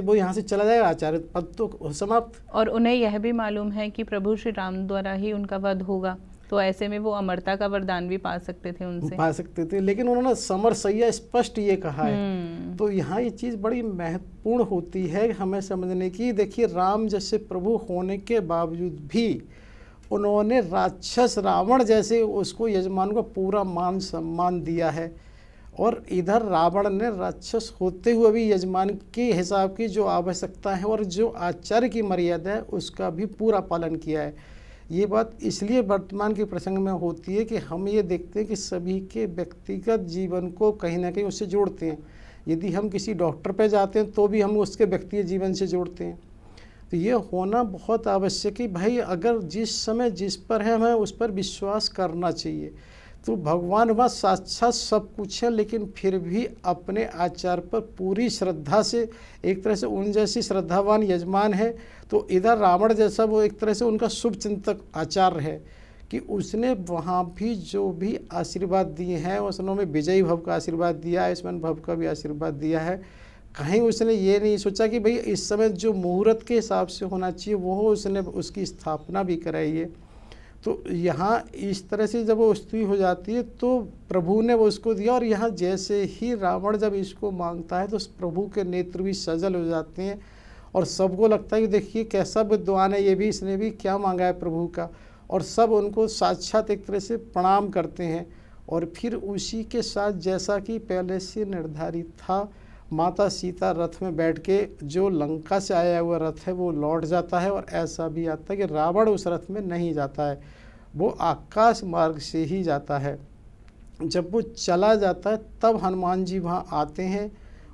वो यहाँ से चला जाएगा, आचार्य पद तो समाप्त। और उन्हें यह भी मालूम है कि प्रभु श्री राम द्वारा ही उनका वध होगा, तो ऐसे में वो अमरता का वरदान भी पा सकते थे उनसे। पा सकते थे, लेकिन उन्होंने समर सैया स्पष्ट ये कहा है। तो यहाँ ये चीज़ बड़ी महत्वपूर्ण होती है हमें समझने की। देखिए, राम जैसे प्रभु होने के बावजूद भी उन्होंने राक्षस रावण जैसे उसको, यजमान को पूरा मान सम्मान दिया है। और इधर रावण ने राक्षस होते हुए भी यजमान के हिसाब की जो आवश्यकता है और जो आचार्य की मर्यादा है उसका भी पूरा पालन किया है। ये बात इसलिए वर्तमान के प्रसंग में होती है कि हम ये देखते हैं कि सभी के व्यक्तिगत जीवन को कहीं ना कहीं उससे जोड़ते हैं। यदि हम किसी डॉक्टर पे जाते हैं तो भी हम उसके व्यक्तिगत जीवन से जोड़ते हैं। तो ये होना बहुत आवश्यक है भाई, अगर जिस समय जिस पर है हमें उस पर विश्वास करना चाहिए। तो भगवान वहाँ साक्षात सब कुछ है, लेकिन फिर भी अपने आचार पर पूरी श्रद्धा से, एक तरह से उन जैसी श्रद्धावान यजमान है। तो इधर रावण जैसा वो एक तरह से उनका शुभ चिंतक आचार्य है कि उसने वहाँ भी जो भी आशीर्वाद दिए हैं, उसने विजयी भव का आशीर्वाद दिया है, आयुष्मान भव का भी आशीर्वाद दिया है। कहीं उसने ये नहीं सोचा कि भाई इस समय जो मुहूर्त के हिसाब से होना चाहिए वो उसने उसकी स्थापना भी कराई है। तो यहाँ इस तरह से जब वो स्तुति हो जाती है तो प्रभु ने वो उसको दिया। और यहाँ जैसे ही रावण जब इसको मांगता है तो प्रभु के नेत्र भी सजल हो जाते हैं और सबको लगता है कि देखिए कैसा विद्वान है ये भी, इसने भी क्या मांगा है प्रभु का। और सब उनको साक्षात एक तरह से प्रणाम करते हैं। और फिर उसी के साथ जैसा कि पहले से निर्धारित था, माता सीता रथ में बैठ के, जो लंका से आया हुआ रथ है वो लौट जाता है। और ऐसा भी आता है कि रावण उस रथ में नहीं जाता है, वो आकाश मार्ग से ही जाता है। जब वो चला जाता है तब हनुमान जी वहाँ आते हैं।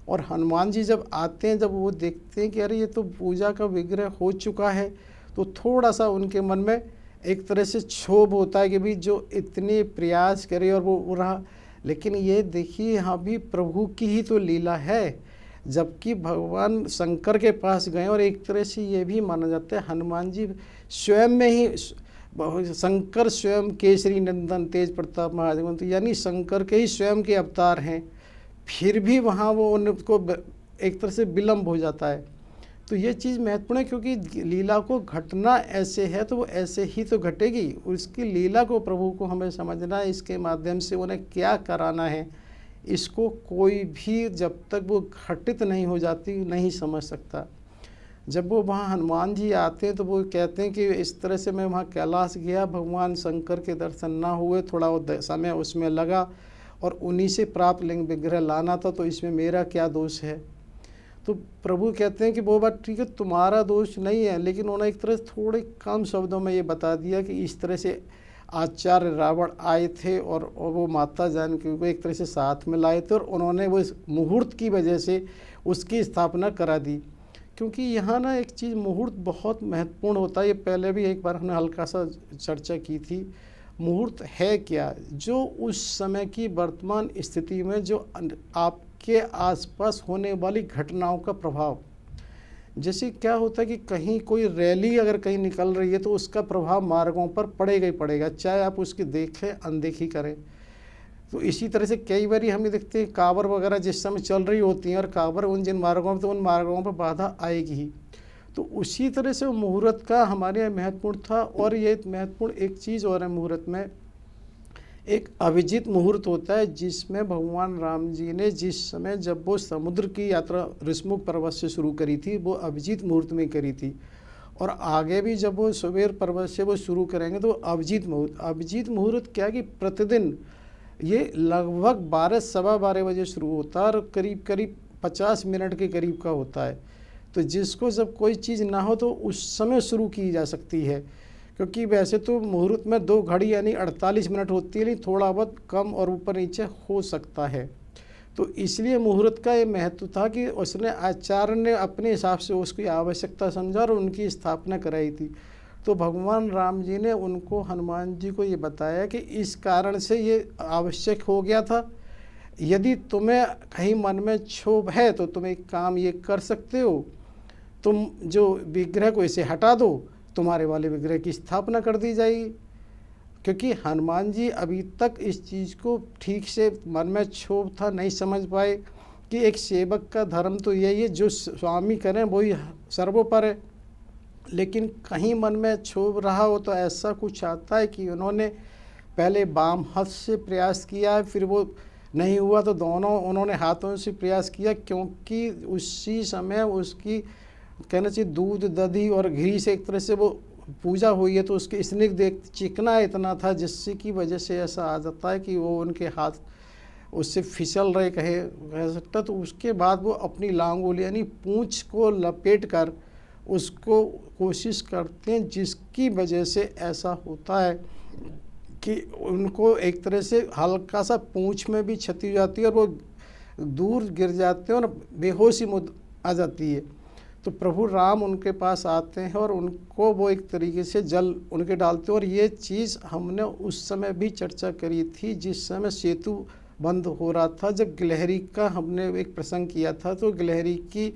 और हनुमान जी जब आते हैं, जब वो देखते हैं कि अरे ये तो पूजा का विग्रह हो चुका है, तो थोड़ा सा उनके मन में एक तरह से क्षोभ होता है कि भाई जो इतने प्रयास करे और वो रहा। लेकिन ये देखिए यहाँ भी प्रभु की ही तो लीला है। जबकि भगवान शंकर के पास गए और एक तरह से ये भी माना जाता है हनुमान जी स्वयं में ही, शंकर स्वयं केसरी नंदन तेज प्रताप महाजगवंत, यानी शंकर के ही स्वयं के अवतार हैं, फिर भी वहाँ वो उनको एक तरह से विलम्ब हो जाता है। तो ये चीज़ महत्वपूर्ण है, क्योंकि लीला को घटना ऐसे है तो वो ऐसे ही तो घटेगी। उसकी लीला को प्रभु को हमें समझना है, इसके माध्यम से उन्हें क्या कराना है, इसको कोई भी जब तक वो घटित नहीं हो जाती नहीं समझ सकता। जब वो वहाँ हनुमान जी आते हैं तो वो कहते हैं कि इस तरह से मैं वहाँ कैलाश गया, भगवान शंकर के दर्शन ना हुए, थोड़ा वो समय उसमें लगा और उन्हीं से प्राप्त लिंग विग्रह लाना था, तो इसमें मेरा क्या दोष है। तो प्रभु कहते हैं कि वो बात ठीक है, तुम्हारा दोष नहीं है, लेकिन उन्होंने एक तरह से थोड़े कम शब्दों में ये बता दिया कि इस तरह से आचार्य रावण आए थे और वो माता जानकी को एक तरह से साथ में लाए थे और उन्होंने वो मुहूर्त की वजह से उसकी स्थापना करा दी। क्योंकि यहाँ ना एक चीज़ मुहूर्त बहुत महत्वपूर्ण होता है। ये पहले भी एक बार हमने हल्का सा चर्चा की थी। मुहूर्त है क्या? जो उस समय की वर्तमान स्थिति में जो आपके आसपास होने वाली घटनाओं का प्रभाव, जैसे क्या होता है कि कहीं कोई रैली अगर कहीं निकल रही है तो उसका प्रभाव मार्गों पर पड़ेगा ही पड़ेगा, चाहे आप उसकी देखें अनदेखी करें। तो इसी तरह से कई बार हम देखते हैं कांवर वगैरह जिस समय चल रही होती हैं और कांवर उन जिन मार्गों पर, तो उन मार्गों पर बाधा आएगी ही। तो उसी तरह से मुहूर्त का हमारे यहाँ महत्वपूर्ण था। और ये महत्वपूर्ण एक चीज़ और है, मुहूर्त में एक अभिजीत मुहूर्त होता है जिसमें भगवान राम जी ने जिस समय जब वो समुद्र की यात्रा ऋषमुख पर्वत से शुरू करी थी वो अभिजीत मुहूर्त में करी थी। और आगे भी जब वो सुबेर पर्वत से वो शुरू करेंगे तो अभिजीत मुहूर्त क्या कि प्रतिदिन ये लगभग 12 सवा 12 बजे शुरू होता है और करीब करीब 50 मिनट के करीब का होता है। तो जिसको जब कोई चीज़ ना हो तो उस समय शुरू की जा सकती है, क्योंकि वैसे तो मुहूर्त में 2 घड़ी यानी 48 मिनट होती है, लेकिन थोड़ा बहुत कम और ऊपर नीचे हो सकता है। तो इसलिए मुहूर्त का ये महत्व था कि उसने आचार्य ने अपने हिसाब से उसकी आवश्यकता समझा और उनकी स्थापना कराई थी। तो भगवान राम जी ने उनको, हनुमान जी को ये बताया कि इस कारण से ये आवश्यक हो गया था। यदि तुम्हें कहीं मन में क्षोभ है तो तुम एक काम ये कर सकते हो, तुम जो विग्रह को इसे हटा दो, तुम्हारे वाले विग्रह की स्थापना कर दी जाएगी। क्योंकि हनुमान जी अभी तक इस चीज़ को ठीक से मन में क्षोभ था, नहीं समझ पाए कि एक सेवक का धर्म तो यही है, जो स्वामी करें वही सर्वोपर है। लेकिन कहीं मन में क्षोभ रहा हो तो ऐसा कुछ आता है कि उन्होंने पहले बाम हाथ से प्रयास किया, फिर वो नहीं हुआ तो दोनों उन्होंने हाथों से प्रयास किया, क्योंकि उसी समय उसकी कहना चाहिए दूध दधी और घी से एक तरह से वो पूजा हुई है, तो उसके स्निग्ध एक चिकना इतना था जिससे की वजह से ऐसा आ जाता है कि वो उनके हाथ उससे फिसल रहे कह सकता। तो उसके बाद वो अपनी लांगुली यानी पूंछ को लपेट कर उसको कोशिश करते हैं, जिसकी वजह से ऐसा होता है कि उनको एक तरह से हल्का सा पूंछ में भी क्षति हो जाती है और वो दूर गिर जाते हैं और बेहोशी आ जाती है। तो प्रभु राम उनके पास आते हैं और उनको वो एक तरीके से जल उनके डालते हैं। और ये चीज़ हमने उस समय भी चर्चा करी थी जिस समय सेतु बंद हो रहा था, जब गिलहरी का हमने एक प्रसंग किया था। तो गिलहरी की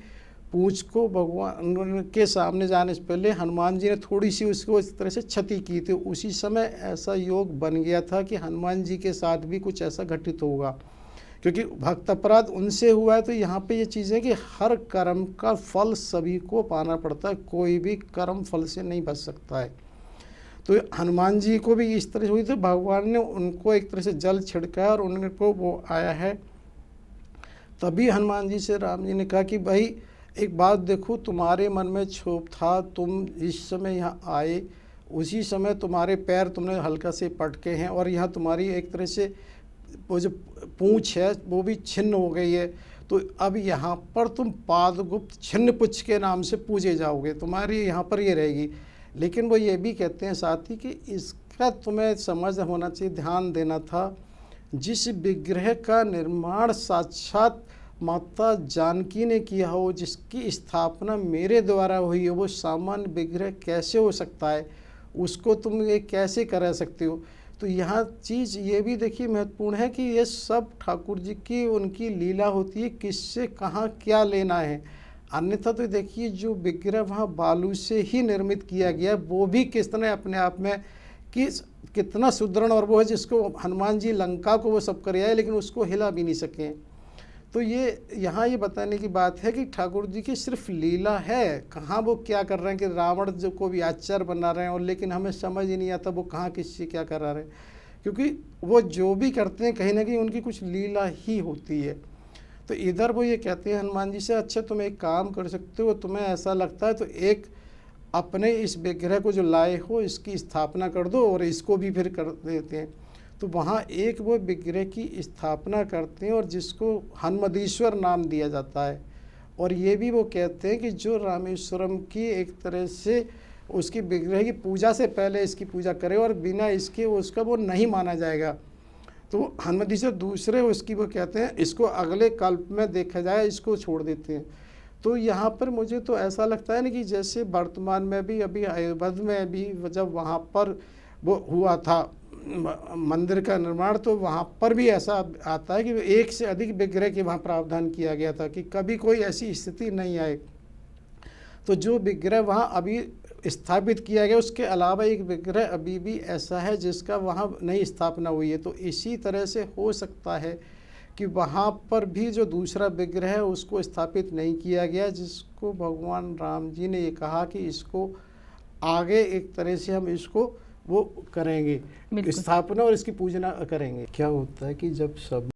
पूंछ को भगवान के सामने जाने से पहले हनुमान जी ने थोड़ी सी उसको इस तरह से क्षति की थी। उसी समय ऐसा योग बन गया था कि हनुमान जी के साथ भी कुछ ऐसा घटित होगा, क्योंकि भक्त अपराध उनसे हुआ है। तो यहाँ पे ये चीज़ है कि हर कर्म का फल सभी को पाना पड़ता है, कोई भी कर्म फल से नहीं बच सकता है। तो हनुमान जी को भी इस तरह से हुई, तो भगवान ने उनको एक तरह से जल छिड़का और उनको वो आया है। तभी हनुमान जी से राम जी ने कहा कि भाई एक बात देखो, तुम्हारे मन में क्षोभ था, तुम इस समय यहाँ आए, उसी समय तुम्हारे पैर तुमने हल्का से पटके हैं और यहाँ तुम्हारी एक तरह से वो जो पूंछ है वो भी छिन्न हो गई है। तो अब यहाँ पर तुम पादगुप्त छिन्न पुच्छ के नाम से पूजे जाओगे, तुम्हारी यहाँ पर ये रहेगी। लेकिन वो ये भी कहते हैं साथ ही कि इसका तुम्हें समझ होना चाहिए, ध्यान देना था, जिस विग्रह का निर्माण साक्षात माता जानकी ने किया हो, जिसकी स्थापना मेरे द्वारा हुई है, वो सामान्य विग्रह कैसे हो सकता है, उसको तुम ये कैसे करा सकते हो। तो यहाँ चीज़ ये भी देखिए महत्वपूर्ण है कि ये सब ठाकुर जी की उनकी लीला होती है, किससे कहाँ क्या लेना है। अन्यथा तो देखिए जो विग्रह वहाँ बालू से ही निर्मित किया गया है, वो भी किस तरह अपने आप में कि कितना सुदृढ़ और वो है, जिसको हनुमान जी लंका को वो सब कर आए लेकिन उसको हिला भी नहीं सके। तो ये यहाँ ये बताने की बात है कि ठाकुर जी की सिर्फ लीला है, कहाँ वो क्या कर रहे हैं कि रावण जो को भी आचार्य बना रहे हैं, और लेकिन हमें समझ ही नहीं आता वो कहाँ किससे क्या करा रहे हैं, क्योंकि वो जो भी करते हैं कहीं ना कहीं उनकी कुछ लीला ही होती है। तो इधर वो ये कहते हैं हनुमान जी से, अच्छा तुम एक काम कर सकते हो, तुम्हें ऐसा लगता है तो एक अपने इस विग्रह को जो लाए हो इसकी स्थापना कर दो और इसको भी फिर कर देते हैं। तो वहाँ एक वो विग्रह की स्थापना करते हैं और जिसको हनुमदीश्वर नाम दिया जाता है। और ये भी वो कहते हैं कि जो रामेश्वरम की एक तरह से उसकी विग्रह की पूजा से पहले इसकी पूजा करे और बिना इसके उसका वो नहीं माना जाएगा। तो हनुमदीश्वर दूसरे उसकी वो कहते हैं इसको अगले कल्प में देखा जाए, इसको छोड़ देते हैं। तो यहाँ पर मुझे तो ऐसा लगता है ना कि जैसे वर्तमान में भी अभी अयोध्या में भी जब वहाँ पर वो हुआ था मंदिर का निर्माण, तो वहाँ पर भी ऐसा आता है कि एक से अधिक विग्रह के वहाँ प्रावधान किया गया था कि कभी कोई ऐसी स्थिति नहीं आए। तो जो विग्रह वहाँ अभी स्थापित किया गया उसके अलावा एक विग्रह अभी भी ऐसा है जिसका वहाँ नई स्थापना हुई है। तो इसी तरह से हो सकता है कि वहाँ पर भी जो दूसरा विग्रह है उसको स्थापित नहीं किया गया, जिसको भगवान राम जी ने ये कहा कि इसको आगे एक तरह से हम इसको वो करेंगे स्थापना और इसकी पूजना करेंगे। क्या होता है कि जब सब